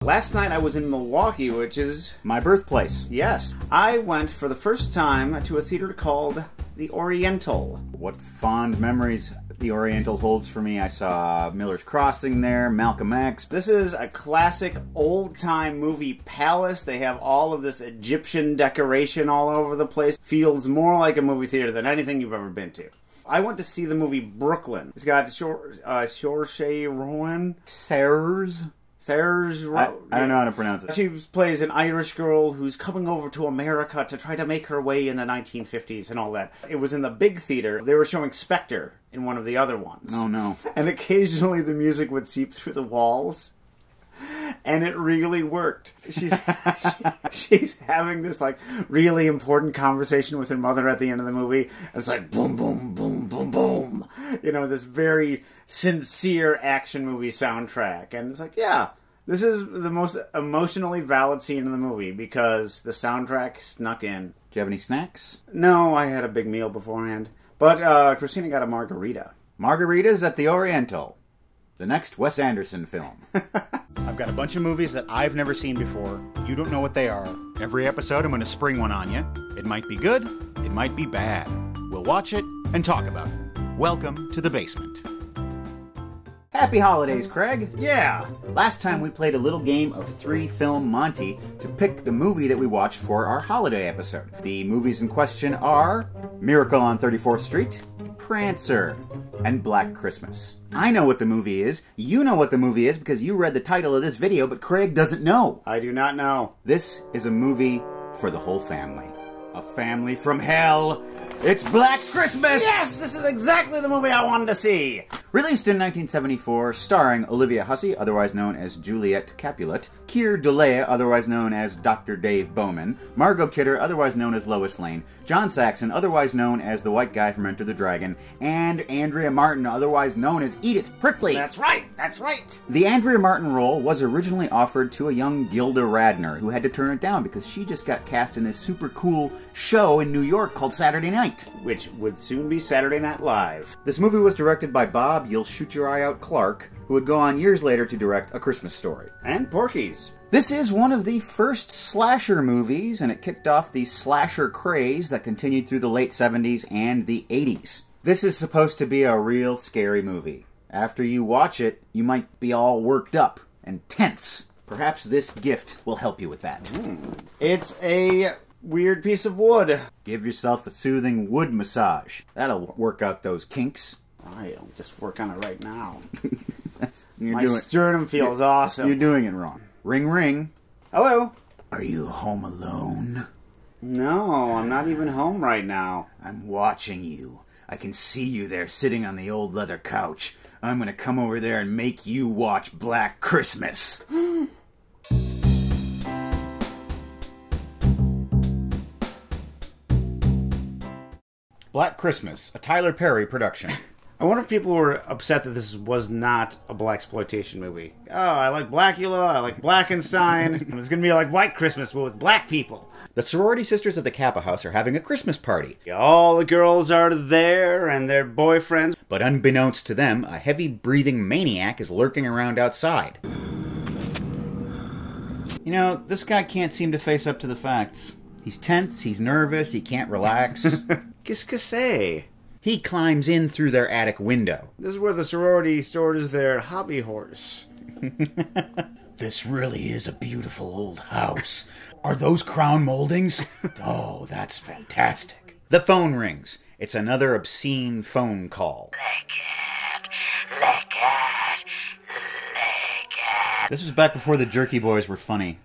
Last night I was in Milwaukee, which is my birthplace. Yes. I went for the first time to a theater called The Oriental. What fond memories The Oriental holds for me. I saw Miller's Crossing there, Malcolm X. This is a classic old-time movie palace. They have all of this Egyptian decoration all over the place. Feels more like a movie theater than anything you've ever been to. I went to see the movie Brooklyn. It's got Saoirse Ronan. I don't know how to pronounce it. She plays an Irish girl who's coming over to America to try to make her way in the 1950s and all that. It was in the big theater. They were showing Spectre in one of the other ones. Oh, no. And occasionally the music would seep through the walls. And it really worked. She's having this like really important conversation with her mother at the end of the movie. And it's like boom, boom, boom, boom, boom. You know, this very sincere action movie soundtrack. And it's like, yeah, this is the most emotionally valid scene in the movie because the soundtrack snuck in. Do you have any snacks? No, I had a big meal beforehand. But Christina got a margarita. Margaritas at the Oriental. The next Wes Anderson film. I've got a bunch of movies that I've never seen before. You don't know what they are. Every episode I'm going to spring one on you. It might be good, it might be bad. We'll watch it and talk about it. Welcome to the basement. Happy holidays, Craig. Yeah. Last time we played a little game of 3-film Monty to pick the movie that we watched for our holiday episode. The movies in question are Miracle on 34th Street, Prancer, and Black Christmas. I know what the movie is. You know what the movie is because you read the title of this video, but Craig doesn't know. I do not know. This is a movie for the whole family. A family from hell. It's Black Christmas! Yes, this is exactly the movie I wanted to see. Released in 1974, starring Olivia Hussey, otherwise known as Juliette Capulet, Keir Dullea, otherwise known as Dr. Dave Bowman, Margot Kidder, otherwise known as Lois Lane, John Saxon, otherwise known as the white guy from Enter the Dragon, and Andrea Martin, otherwise known as Edith Prickly. That's right, that's right. The Andrea Martin role was originally offered to a young Gilda Radner, who had to turn it down because she just got cast in this super cool show in New York called Saturday Night. Which would soon be Saturday Night Live. This movie was directed by Bob You'll Shoot Your Eye Out Clark, who would go on years later to direct A Christmas Story. And Porky's. This is one of the first slasher movies, and it kicked off the slasher craze that continued through the late 70s and the 80s. This is supposed to be a real scary movie. After you watch it, you might be all worked up and tense. Perhaps this gift will help you with that. It's a weird piece of wood. Give yourself a soothing wood massage. That'll work out those kinks. I'll just work on it right now. My sternum feels awesome. You're doing it wrong. Ring, ring. Hello. Are you home alone? No, I'm not even home right now. I'm watching you. I can see you there sitting on the old leather couch. I'm gonna come over there and make you watch Black Christmas. Black Christmas, a Tyler Perry production. I wonder if people were upset that this was not a blaxploitation movie. Oh, I like Blackula, I like Blackenstein. It was going to be like White Christmas, but with black people. The sorority sisters of the Kappa House are having a Christmas party. All the girls are there, and their boyfriends. But unbeknownst to them, a heavy-breathing maniac is lurking around outside. You know, this guy can't seem to face up to the facts. He's tense, he's nervous, he can't relax. Qu'est-ce que c'est? He climbs in through their attic window. This is where the sorority stores their hobby horse. This really is a beautiful old house. Are those crown moldings? Oh, that's fantastic. The phone rings. It's another obscene phone call. Lick it, lick it, lick it. This was back before the Jerky Boys were funny.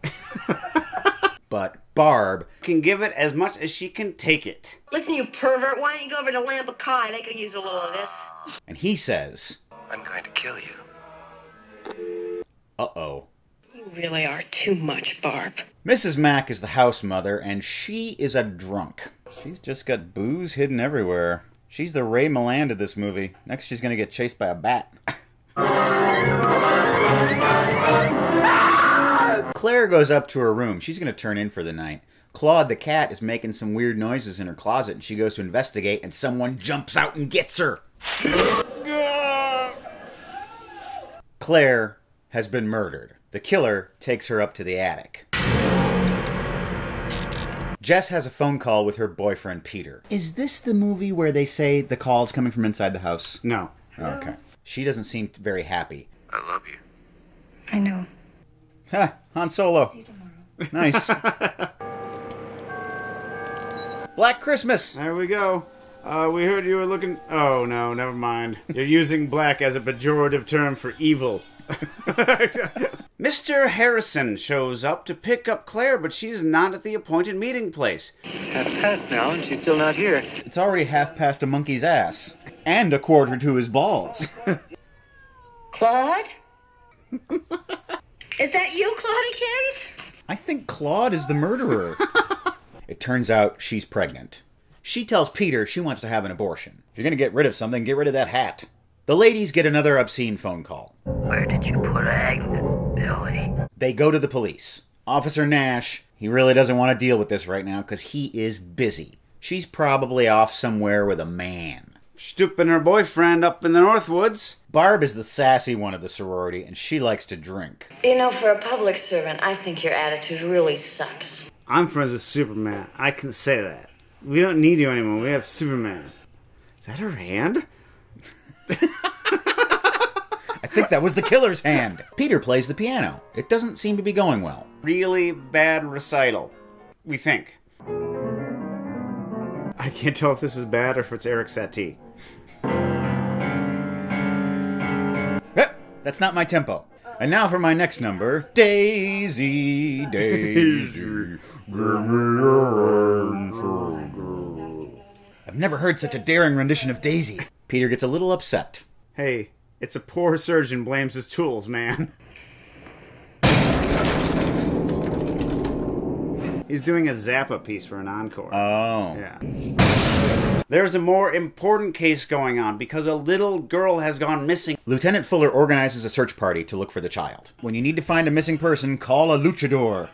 But Barb can give it as much as she can take it. Listen, you pervert, why don't you go over to Lambakai? They could use a little of this. And he says, I'm going to kill you. Uh-oh. You really are too much, Barb. Mrs. Mack is the house mother, and she is a drunk. She's just got booze hidden everywhere. She's the Ray Milland of this movie. Next she's going to get chased by a bat. Claire goes up to her room. She's going to turn in for the night. Claude the cat is making some weird noises in her closet, and she goes to investigate, and someone jumps out and gets her. Claire has been murdered. The killer takes her up to the attic. Jess has a phone call with her boyfriend, Peter. Is this the movie where they say the call's coming from inside the house? No. Oh, okay. She doesn't seem very happy. I love you. I know. Ha! Han Solo. See you tomorrow. Nice. Black Christmas! There we go. We heard you were looking... Oh, no, never mind. You're using black as a pejorative term for evil. Mr. Harrison shows up to pick up Claire, but she's not at the appointed meeting place. It's 1:30 now, and she's still not here. It's already half past a monkey's ass. And a quarter to his balls. Claude? Is that you, Claudikins? I think Claude is the murderer. It turns out she's pregnant. She tells Peter she wants to have an abortion. If you're going to get rid of something, get rid of that hat. The ladies get another obscene phone call. Where did you put Agnes, Billy? They go to the police. Officer Nash, he really doesn't want to deal with this right now because he is busy. She's probably off somewhere with a man. Stooping her boyfriend up in the Northwoods. Barb is the sassy one of the sorority, and she likes to drink. You know, for a public servant, I think your attitude really sucks. I'm friends with Superman. I can say that. We don't need you anymore. We have Superman. Is that her hand? I think that was the killer's hand. Peter plays the piano. It doesn't seem to be going well. Really bad recital. We think. I can't tell if this is bad or if it's Eric Satie. That's not my tempo. And now for my next number. Daisy, Daisy. I've never heard such a daring rendition of Daisy. Peter gets a little upset. Hey, it's a poor surgeon blames his tools, man. He's doing a Zappa piece for an encore. Oh. Yeah. There's a more important case going on because a little girl has gone missing. Lieutenant Fuller organizes a search party to look for the child. When you need to find a missing person, call a luchador.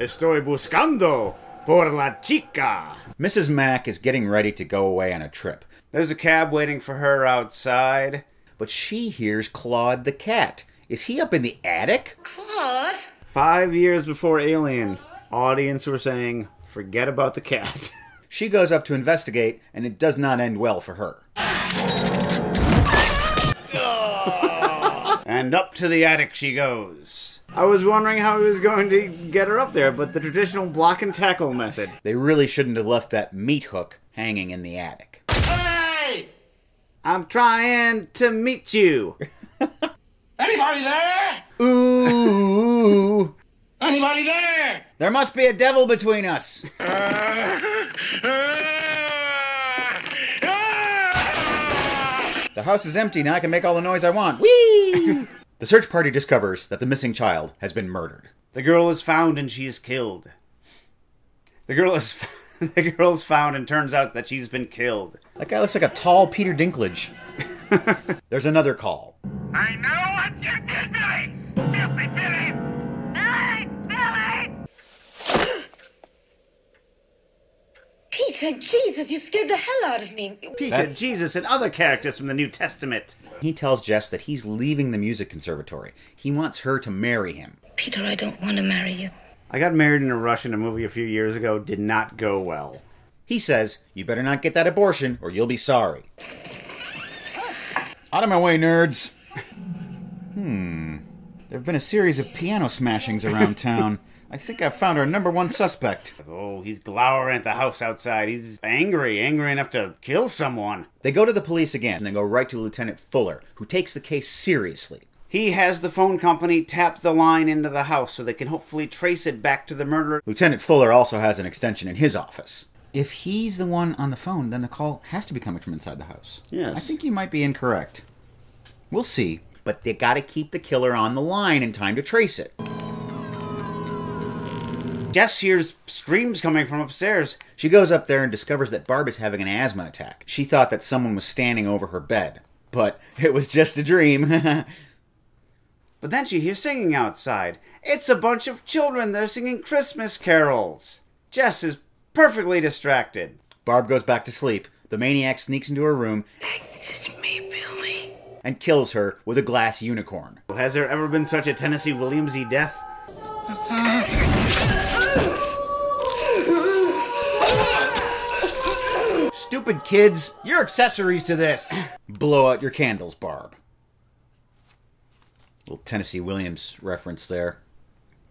Estoy buscando por la chica. Mrs. Mack is getting ready to go away on a trip. There's a cab waiting for her outside. But she hears Claude the cat. Is he up in the attic? Claude? 5 years before Alien, audience were saying, forget about the cat. She goes up to investigate, and it does not end well for her. And up to the attic she goes. I was wondering how he was going to get her up there, but the traditional block and tackle method. They really shouldn't have left that meat hook hanging in the attic. Hey! I'm trying to meet you. Anybody there? Ooh! Anybody there? There must be a devil between us. The house is empty, now I can make all the noise I want. Whee! The search party discovers that the missing child has been murdered. The girl is found and she is killed. The girl is found and turns out that she's been killed. That guy looks like a tall Peter Dinklage. There's another call. I know what you did, Billy! Filthy Billy! Billy! Billy! Peter, Jesus, you scared the hell out of me. Peter, Jesus, and other characters from the New Testament. He tells Jess that he's leaving the music conservatory. He wants her to marry him. Peter, I don't want to marry you. I got married in a rush in a movie a few years ago. Did not go well. He says, you better not get that abortion or you'll be sorry. Out of my way, nerds. There have been a series of piano smashings around town. I think I've found our #1 suspect. Oh, he's glowering at the house outside. He's angry enough to kill someone. They go to the police again, and they go right to Lieutenant Fuller, who takes the case seriously. He has the phone company tap the line into the house so they can hopefully trace it back to the murderer. Lieutenant Fuller also has an extension in his office. If he's the one on the phone, then the call has to be coming from inside the house. Yes. I think you might be incorrect. We'll see, but they gotta keep the killer on the line in time to trace it. Jess hears screams coming from upstairs. She goes up there and discovers that Barb is having an asthma attack. She thought that someone was standing over her bed, but it was just a dream. But then she hears singing outside. It's a bunch of children. They're singing Christmas carols. Jess is perfectly distracted. Barb goes back to sleep. The maniac sneaks into her room. Agnes, it's me, Billy. and kills her with a glass unicorn. Has there ever been such a Tennessee Williams-y death? Stupid kids, you're accessories to this. Blow out your candles, Barb. Little Tennessee Williams reference there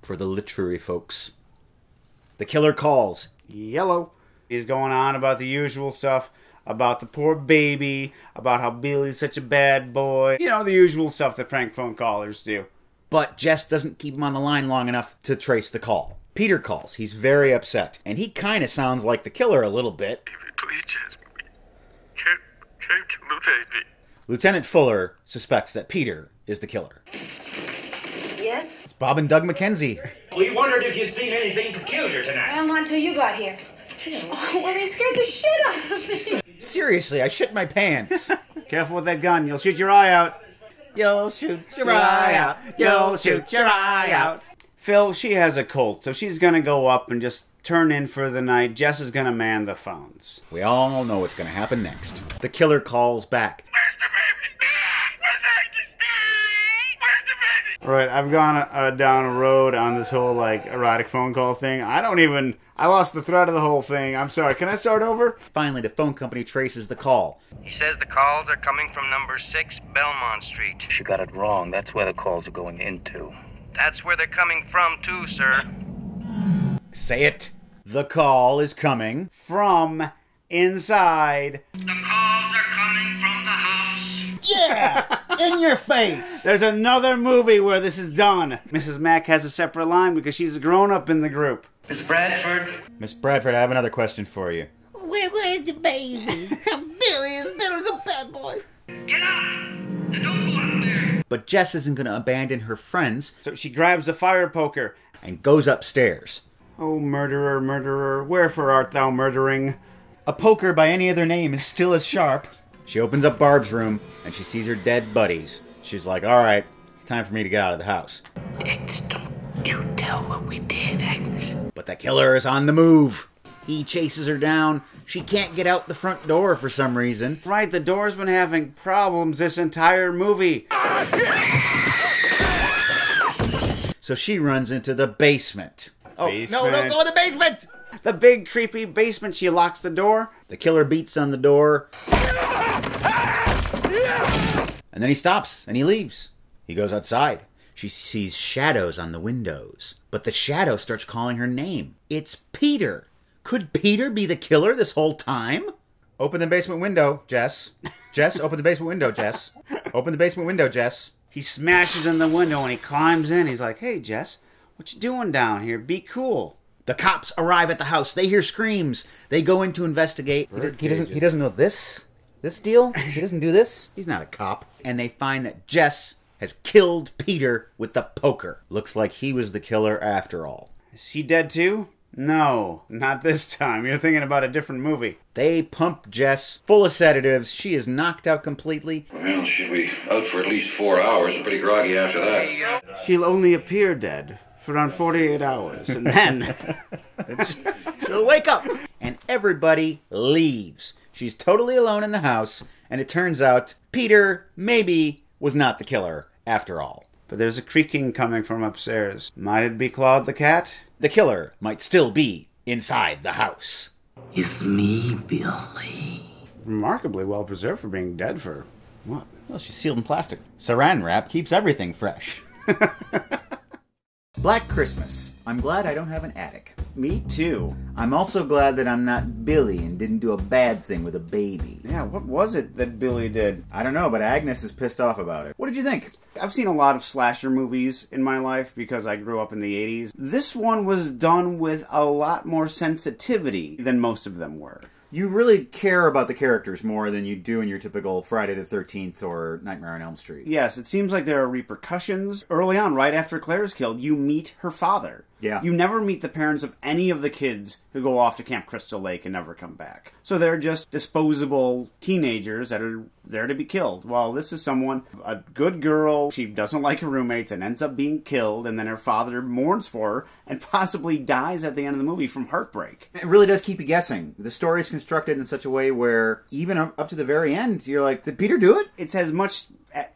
for the literary folks. The killer calls. Yellow. He's going on about the usual stuff, about the poor baby, about how Billy's such a bad boy. You know, the usual stuff that prank phone callers do. But Jess doesn't keep him on the line long enough to trace the call. Peter calls. He's very upset. And he kind of sounds like the killer a little bit. Please, Jess. Can't kill the baby. Lieutenant Fuller suspects that Peter is the killer. Yes? It's Bob and Doug McKenzie. We wondered if you'd seen anything peculiar tonight. Well, not until you got here. Oh, well, they scared the shit out of me. Seriously, I shit my pants. Careful with that gun, you'll shoot your eye out. You'll shoot your eye out. You'll shoot your eye out. Phil, she has a cold, so she's gonna go up and just turn in for the night. Jess is gonna man the phones. We all know what's going to happen next. The killer calls back. Right, I've gone down a road on this whole, like, erotic phone call thing. I lost the thread of the whole thing. I'm sorry, can I start over? Finally, the phone company traces the call. He says the calls are coming from number 6 Belmont Street. She got it wrong. That's where the calls are going into. That's where they're coming from, too, sir. Say it. The call is coming. From inside. The calls are coming from the house. Yeah! In your face! There's another movie where this is done. Mrs. Mack has a separate line because she's a grown-up in the group. Miss Bradford? Miss Bradford, I have another question for you. Where's the baby? Billy's a bad boy. Get out! And don't go up there. But Jess isn't going to abandon her friends So she grabs a fire poker. and goes upstairs. Oh, murderer, murderer, wherefore art thou murdering? A poker by any other name is still as sharp. She opens up Barb's room and she sees her dead buddies. She's like, all right, it's time for me to get out of the house. Agnes, don't you tell what we did, Agnes. But the killer is on the move. He chases her down. She can't get out the front door for some reason. Right, the door's been having problems this entire movie. So she runs into the basement. Oh, Basement. no, don't go in the basement! The big, creepy basement. She locks the door. The killer beats on the door. And then he stops and he leaves. He goes outside. She sees shadows on the windows. But the shadow starts calling her name. It's Peter. Could Peter be the killer this whole time? Open the basement window, Jess. Jess, open the basement window, Jess. Open the basement window, Jess. He smashes in the window and he climbs in. He's like, hey, Jess, what you doing down here? Be cool. The cops arrive at the house. They hear screams. They go in to investigate. He doesn't know this deal. He doesn't do this. He's not a cop. And they find that Jess has killed Peter with the poker. Looks like he was the killer after all. Is she dead too? No, not this time. You're thinking about a different movie. They pump Jess full of sedatives. She is knocked out completely. Well, she'll be out for at least 4 hours and pretty groggy after that. She'll only appear dead for around 48 hours, and then She'll wake up. And everybody leaves. She's totally alone in the house. And it turns out Peter maybe was not the killer after all. But there's a creaking coming from upstairs. Might it be Claude the cat? The killer might still be inside the house. It's me, Billy. Remarkably well preserved for being dead for what? Well, she's sealed in plastic. Saran wrap keeps everything fresh. Black Christmas. I'm glad I don't have an attic. Me too. I'm also glad that I'm not Billy and didn't do a bad thing with a baby. Yeah, what was it that Billy did? I don't know, but Agnes is pissed off about it. What did you think? I've seen a lot of slasher movies in my life because I grew up in the 80s. This one was done with a lot more sensitivity than most of them were. You really care about the characters more than you do in your typical Friday the 13th or Nightmare on Elm Street. Yes, it seems like there are repercussions. Early on, right after Claire is killed, you meet her father. Yeah. You never meet the parents of any of the kids who go off to Camp Crystal Lake and never come back. So they're just disposable teenagers that are there to be killed. Well, this is someone, a good girl, she doesn't like her roommates and ends up being killed, and then her father mourns for her and possibly dies at the end of the movie from heartbreak. It really does keep you guessing. The story is constructed in such a way where even up to the very end, you're like, did Peter do it? It's as much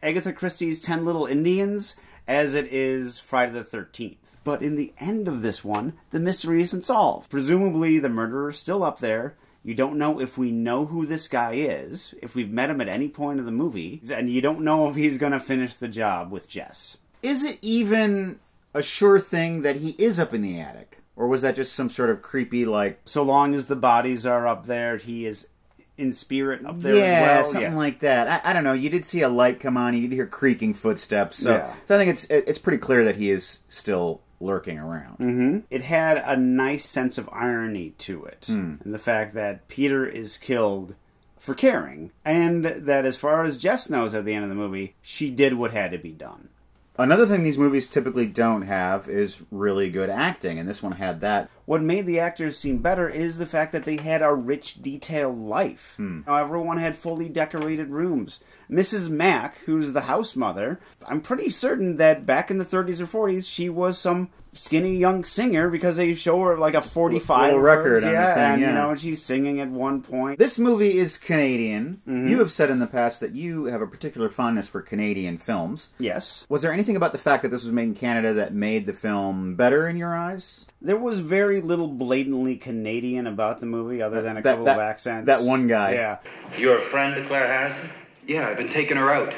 Agatha Christie's 10 Little Indians as it is Friday the 13th. But in the end of this one, the mystery isn't solved. Presumably, the murderer's still up there. You don't know if we know who this guy is, if we've met him at any point of the movie, and you don't know if he's going to finish the job with Jess. Is it even a sure thing that he is up in the attic? Or was that just some sort of creepy, like... So long as the bodies are up there, he is in spirit up there yeah, as well? Something like that. I don't know. You did see a light come on. You did hear creaking footsteps. So I think it's pretty clear that he is still lurking around. Mm-hmm. It had a nice sense of irony to it. And the fact that Peter is killed for caring. And that as far as Jess knows at the end of the movie, she did what had to be done. Another thing these movies typically don't have is really good acting, and this one had that. What made the actors seem better is the fact that they had a rich, detailed life. Everyone had fully decorated rooms. Mrs. Mack, who's the house mother, I'm pretty certain that back in the 30s or 40s, she was some skinny young singer because they show her like a 45 little record on the thing, and yeah. you know, and she's singing at one point. This movie is Canadian. You have said in the past that you have a particular fondness for Canadian films. Yes. Was there anything about the fact that this was made in Canada that made the film better in your eyes? There was very little blatantly Canadian about the movie other than a couple of accents. That one guy. Yeah. You're a friend of Claire Harrison? Yeah, I've been taking her out.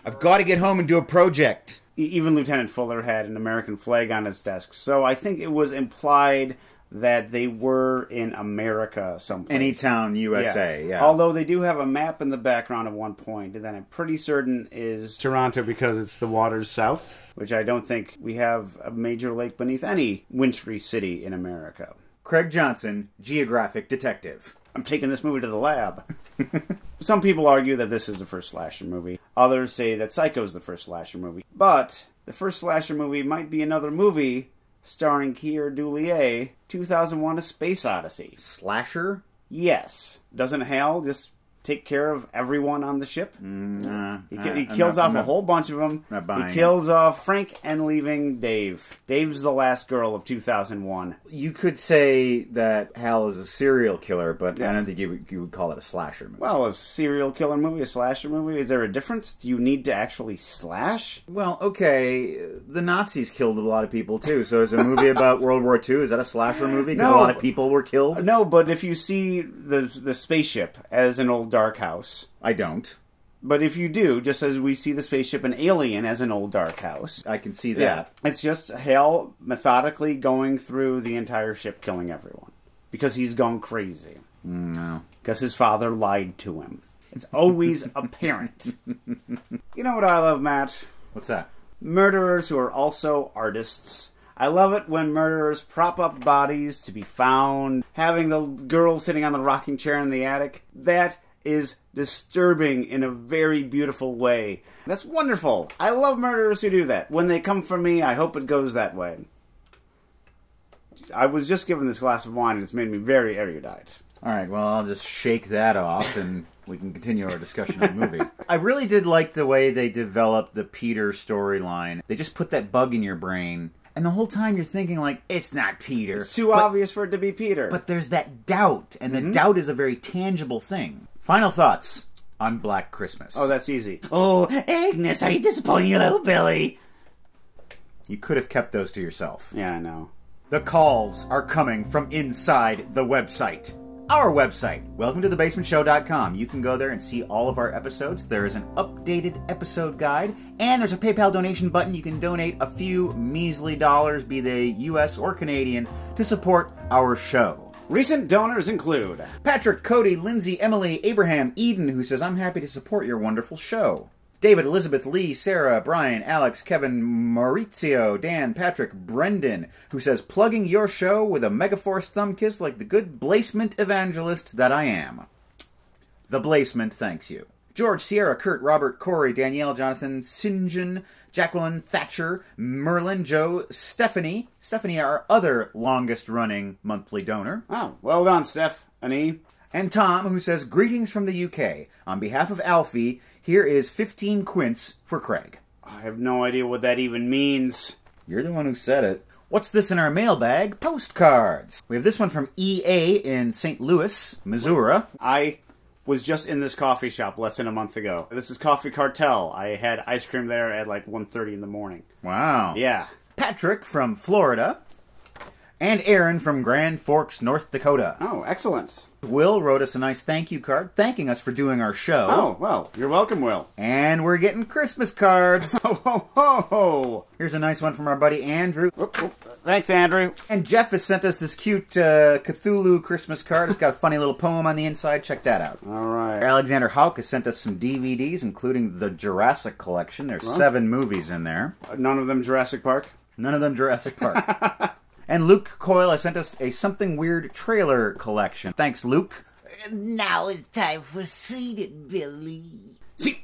I've got to get home and do a project. Even Lieutenant Fuller had an American flag on his desk. So I think it was implied that they were in America someplace. Any town, USA, yeah. Although they do have a map in the background at one point, and then I'm pretty certain is Toronto because it's the waters south, which I don't think we have a major lake beneath any wintry city in America. Craig Johnson, geographic detective. I'm taking this movie to the lab. Some people argue that this is the first slasher movie. Others say that Psycho's the first slasher movie. But the first slasher movie might be another movie starring Keir Dullea, 2001: A Space Odyssey. Slasher? Yes. Doesn't Hal just take care of everyone on the ship? He kills off a whole bunch of them. He kills off Frank and leaving Dave. Dave's the last girl of 2001. You could say that Hal is a serial killer, but I don't think you would call it a slasher movie. Well, a serial killer movie, a slasher movie, is there a difference? Do you need to actually slash? Well, okay, the Nazis killed a lot of people too, so is a movie about World War II, is that a slasher movie? Because a lot of people were killed? No, but if you see the spaceship as an old dark house... I don't. But if you do, just as we see the spaceship in Alien as an old dark house... I can see that. Yeah, it's just Hal methodically going through the entire ship killing everyone. Because he's gone crazy. No. Because his father lied to him. It's always apparent. You know what I love, Matt? What's that? Murderers who are also artists. I love it when murderers prop up bodies to be found. Having the girl sitting on the rocking chair in the attic. That is disturbing in a very beautiful way. That's wonderful. I love murderers who do that. When they come for me, I hope it goes that way. I was just given this glass of wine and it's made me very erudite. Alright, well, I'll just shake that off and we can continue our discussion of the movie. I really did like the way they developed the Peter storyline. They just put that bug in your brain, and the whole time you're thinking, like, it's not Peter. It's too obvious for it to be Peter. But there's that doubt, and the doubt is a very tangible thing. Final thoughts on Black Christmas. Oh, that's easy. Oh, Agnes, are you disappointing your little Billy? You could have kept those to yourself. Yeah, I know. The calls are coming from inside the website. Our website, welcometothebasementshow.com. You can go there and see all of our episodes. There is an updated episode guide, and there's a PayPal donation button. You can donate a few measly dollars, be they US or Canadian, to support our show. Recent donors include Patrick, Cody, Lindsay, Emily, Abraham, Eden, who says, I'm happy to support your wonderful show. David, Elizabeth, Lee, Sarah, Brian, Alex, Kevin, Maurizio, Dan, Patrick, Brendan, who says, plugging your show with a Megaforce thumb kiss like the good Blasement evangelist that I am. The Blasement thanks you. George, Sierra, Kurt, Robert, Corey, Danielle, Jonathan, Sinjin, Jacqueline, Thatcher, Merlin, Joe, Stephanie. Stephanie, our other longest-running monthly donor. Oh, well done, Stephanie. And Tom, who says, greetings from the UK. On behalf of Alfie, here is 15 quints for Craig. I have no idea what that even means. You're the one who said it. What's this in our mailbag? Postcards. We have this one from EA in St. Louis, Missouri. I was just in this coffee shop less than a month ago. This is Coffee Cartel. I had ice cream there at like 1:30 in the morning. Wow. Yeah. Patrick from Florida. And Aaron from Grand Forks, North Dakota. Oh, excellent. Will wrote us a nice thank you card, thanking us for doing our show. Oh, well, you're welcome, Will. And we're getting Christmas cards. Ho, ho, ho, ho. Here's a nice one from our buddy Andrew. Oop, oop. Thanks, Andrew. And Jeff has sent us this cute Cthulhu Christmas card. It's got a funny little poem on the inside. Check that out. All right. Alexander Houck has sent us some DVDs, including the Jurassic Collection. There's 7 movies in there. None of them Jurassic Park? None of them Jurassic Park. And Luke Coyle has sent us a Something Weird trailer collection. Thanks, Luke. Now it's time for Seen It, Billy. See.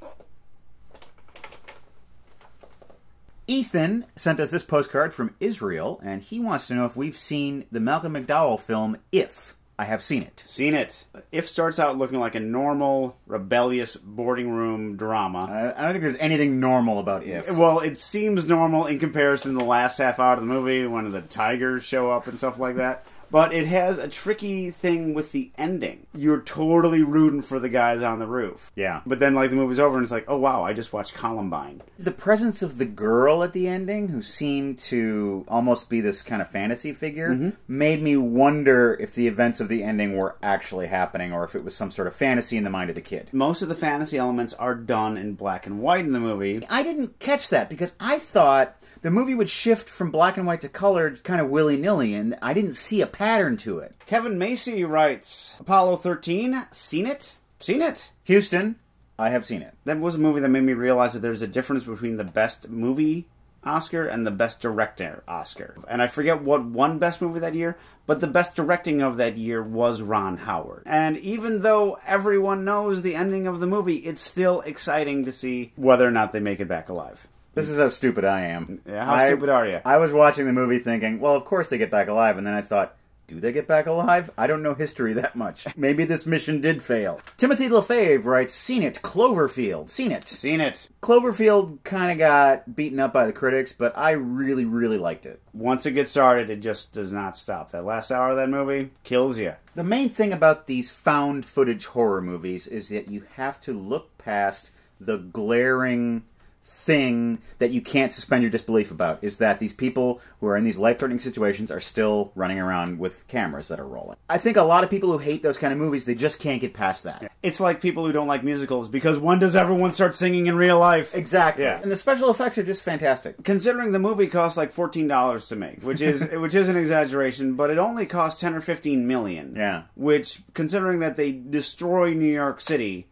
Ethan sent us this postcard from Israel, and he wants to know if we've seen the Malcolm McDowell film, If. I have seen it. Seen it. If starts out looking like a normal, rebellious boarding room drama. I don't think there's anything normal about If. Well, it seems normal in comparison to the last half hour of the movie when the tigers show up and stuff like that. But it has a tricky thing with the ending. You're totally rooting for the guys on the roof. Yeah. But then, like, the movie's over and it's like, oh, wow, I just watched Columbine. The presence of the girl at the ending, who seemed to almost be this kind of fantasy figure, made me wonder if the events of the ending were actually happening or if it was some sort of fantasy in the mind of the kid. Most of the fantasy elements are done in black and white in the movie. I didn't catch that because I thought the movie would shift from black and white to color kind of willy-nilly, and I didn't see a pattern to it. Kevin Macy writes, Apollo 13, seen it? Seen it. Houston, I have seen it. That was a movie that made me realize that there's a difference between the best movie Oscar and the best director Oscar. And I forget what won best movie that year, but the best directing of that year was Ron Howard. And even though everyone knows the ending of the movie, it's still exciting to see whether or not they make it back alive. This is how stupid I am. Yeah, how stupid are you? I was watching the movie thinking, well, of course they get back alive, and then I thought, do they get back alive? I don't know history that much. Maybe this mission did fail. Timothy LaFave writes, seen it, Cloverfield. Seen it. Seen it. Cloverfield kind of got beaten up by the critics, but I really, really liked it. Once it gets started, it just does not stop. That last hour of that movie kills you. The main thing about these found footage horror movies is that you have to look past the glaring thing that you can't suspend your disbelief about, is that these people who are in these life-threatening situations are still running around with cameras that are rolling. I think a lot of people who hate those kind of movies, they just can't get past that. It's like people who don't like musicals, because when does everyone start singing in real life? Exactly. Yeah. And the special effects are just fantastic. Considering the movie cost like $14 to make, which is an exaggeration, but it only cost 10 or 15 million. Yeah. Which, considering that they destroy New York City,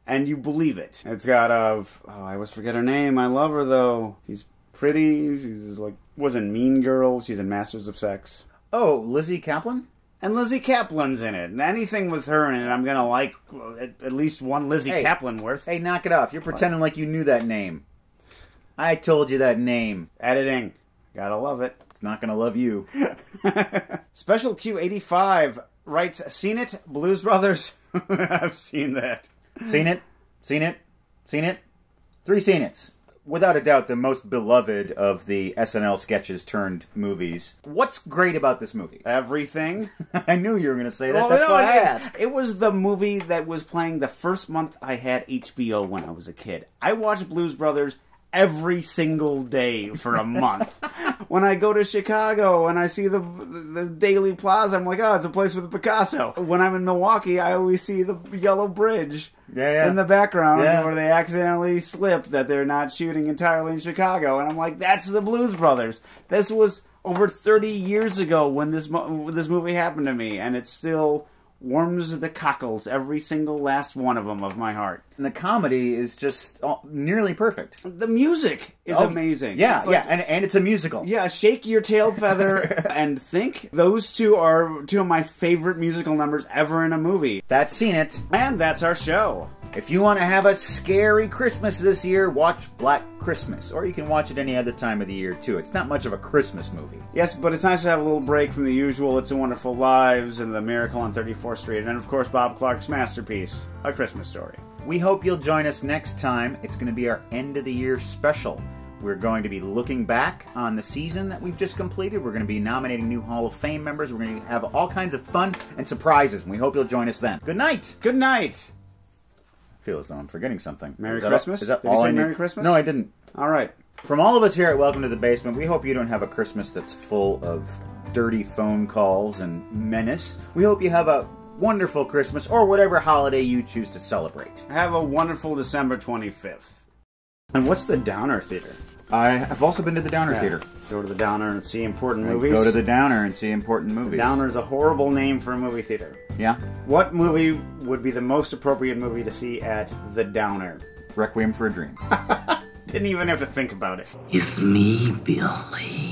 and you believe it. It's got I always forget her name. I love her though. She's pretty. She's like, was in Mean Girls. She's in Masters of Sex. Oh, Lizzie Kaplan? And Lizzie Kaplan's in it. And anything with her in it, I'm gonna like at least one Lizzie Kaplan worth. Hey, knock it off. You're pretending like you knew that name. I told you that name. Editing. Gotta love it. It's not gonna love you. Special Q85 writes, seen it, Blues Brothers? I've seen that. Seen it, seen it, seen it. 3 seen it's. Without a doubt, the most beloved of the SNL sketches turned movies. What's great about this movie? Everything. I knew you were going to say that. That's why I asked. It was the movie that was playing the first month I had HBO when I was a kid. I watched Blues Brothers every single day for a month. When I go to Chicago and I see the Daily Plaza, I'm like, oh, it's a place with a Picasso. When I'm in Milwaukee, I always see the Yellow Bridge in the background where they accidentally slip that they're not shooting entirely in Chicago. And I'm like, that's the Blues Brothers. This was over 30 years ago when this movie happened to me, and it still warms the cockles, every single last one of them, of my heart. And the comedy is just nearly perfect. The music is amazing. Yeah, and it's a musical. Yeah, Shake Your Tail Feather and Think. Those two are 2 of my favorite musical numbers ever in a movie. That's seen it. And that's our show. If you want to have a scary Christmas this year, watch Black Christmas. Or you can watch it any other time of the year, too. It's not much of a Christmas movie. Yes, but it's nice to have a little break from the usual It's a Wonderful Lives and The Miracle on 34th Street, and of course Bob Clark's masterpiece, A Christmas Story. We hope you'll join us next time. It's going to be our end of the year special. We're going to be looking back on the season that we've just completed. We're going to be nominating new Hall of Fame members. We're going to have all kinds of fun and surprises, and we hope you'll join us then. Good night! Good night! I feel as though I'm forgetting something. Merry Christmas? Is that Did all you say I need? Merry Christmas? No, I didn't. All right. From all of us here at Welcome to the Basement, we hope you don't have a Christmas that's full of dirty phone calls and menace. We hope you have a wonderful Christmas or whatever holiday you choose to celebrate. Have a wonderful December 25th. And what's the Downer Theater? I have also been to the Downer Theater. Go to the Downer and see important movies. Go to the Downer and see important movies. Downer is a horrible name for a movie theater. Yeah? What movie would be the most appropriate movie to see at the Downer? Requiem for a Dream. Didn't even have to think about it. It's me, Billy.